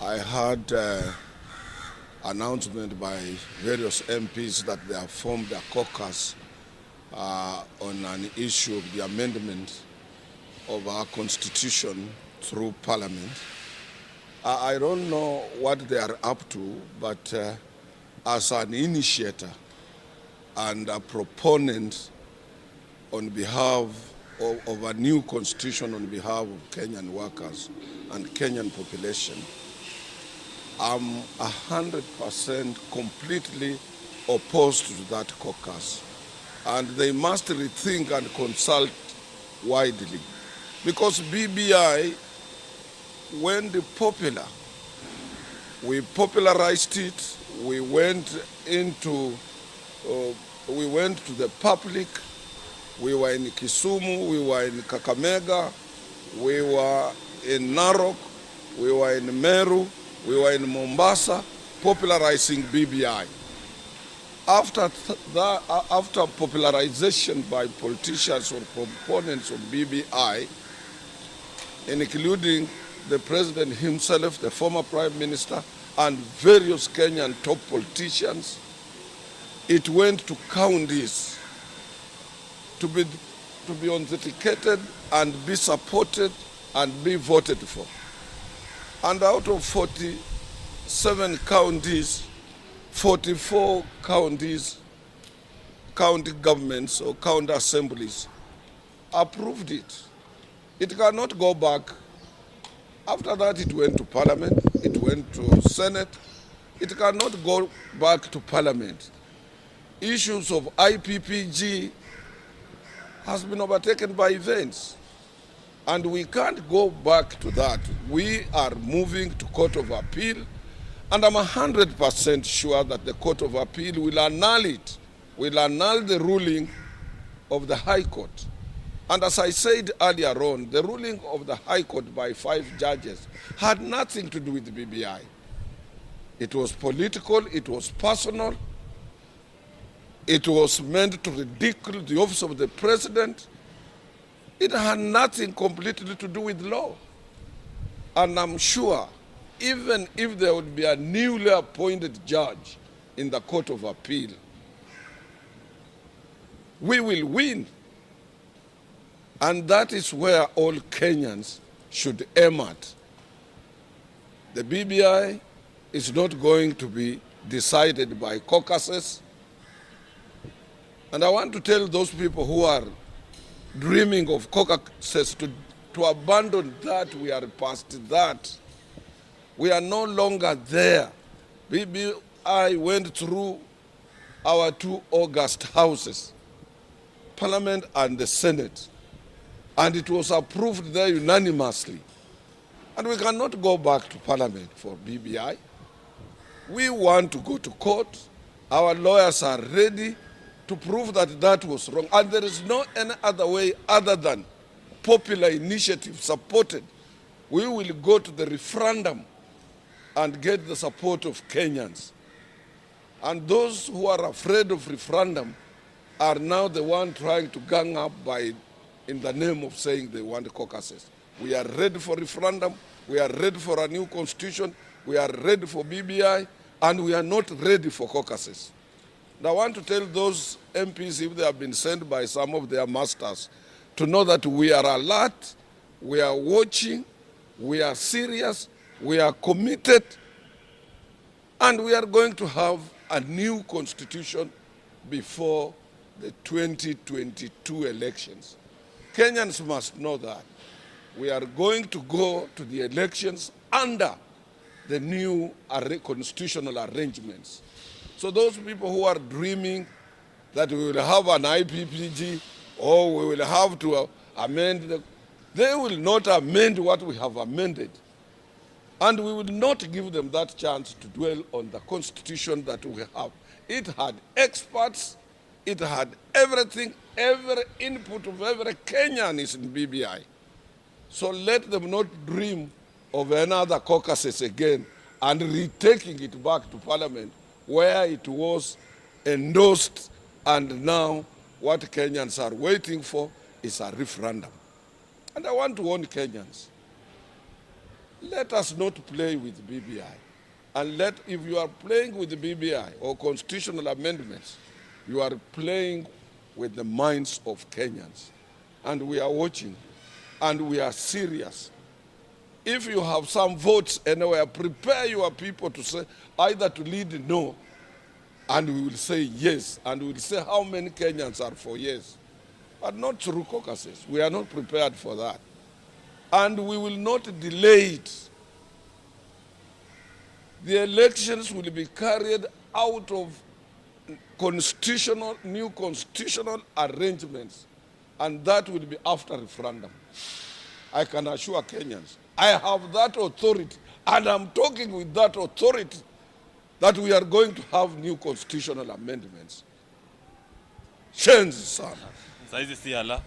I heard announcement by various MPs that they have formed a caucus on an issue of the amendment of our constitution through parliament. I don't know what they are up to, but as an initiator and a proponent on behalf of a new constitution on behalf of Kenyan workers and Kenyan population, I'm 100% completely opposed to that caucus. And they must rethink and consult widely. Because BBI, when popular, we popularized it, we went to the public, we were in Kisumu, we were in Kakamega, we were in Narok, we were in Meru, we were in Mombasa, popularizing BBI. After popularization by politicians or proponents of BBI, including the president himself, the former prime minister, and various Kenyan top politicians, it went to counties to be authenticated and be supported and be voted for. And out of 47 counties, 44 counties, county governments or county assemblies approved it. It cannot go back. After that, it went to parliament, it went to Senate. It cannot go back to parliament. Issues of IPPG has been overtaken by events. And we can't go back to that. We are moving to Court of Appeal, and I'm 100% sure that the Court of Appeal will annul it, will annul the ruling of the High Court. And as I said earlier on, the ruling of the High Court by 5 judges had nothing to do with BBI. It was political, it was personal, it was meant to ridicule the office of the president. It had nothing completely to do with law. And I'm sure, even if there would be a newly appointed judge in the Court of Appeal, we will win. And that is where all Kenyans should aim at. The BBI is not going to be decided by caucuses. And I want to tell those people who are dreaming of caucuses to abandon that. We are past that. We are no longer there. BBI went through our 2 August houses, Parliament and the Senate, and it was approved there unanimously. And we cannot go back to Parliament for BBI. We want to go to court. Our lawyers are ready to prove that that was wrong. And there is no any other way other than popular initiative supported. We will go to the referendum and get the support of Kenyans. And those who are afraid of referendum are now the one trying to gang up in the name of saying they want caucuses. We are ready for referendum. We are ready for a new constitution. We are ready for BBI. And we are not ready for caucuses. And I want to tell those MPs, if they have been sent by some of their masters, to know that we are alert, we are watching, we are serious, we are committed, and we are going to have a new constitution before the 2022 elections. Kenyans must know that. We are going to go to the elections under the new constitutional arrangements. So those people who are dreaming that we will have an IPPG or we will have to amend, they will not amend what we have amended. And we will not give them that chance to dwell on the constitution that we have. It had experts, it had everything, every input of every Kenyan is in BBI. So let them not dream of another caucuses again and retaking it back to Parliament where it was endorsed, and now what Kenyans are waiting for is a referendum. And I want to warn Kenyans, let us not play with BBI. And if you are playing with the BBI or constitutional amendments, you are playing with the minds of Kenyans. And we are watching, and we are serious. If you have some votes anywhere, prepare your people to say either to lead no, and we will say yes, and we will say how many Kenyans are for yes, but not through caucuses. We are not prepared for that. And we will not delay it. The elections will be carried out of new constitutional arrangements, and that will be after referendum. I can assure Kenyans, I have that authority, and I'm talking with that authority that we are going to have new constitutional amendments. Shenzi sana. Saizi si ala.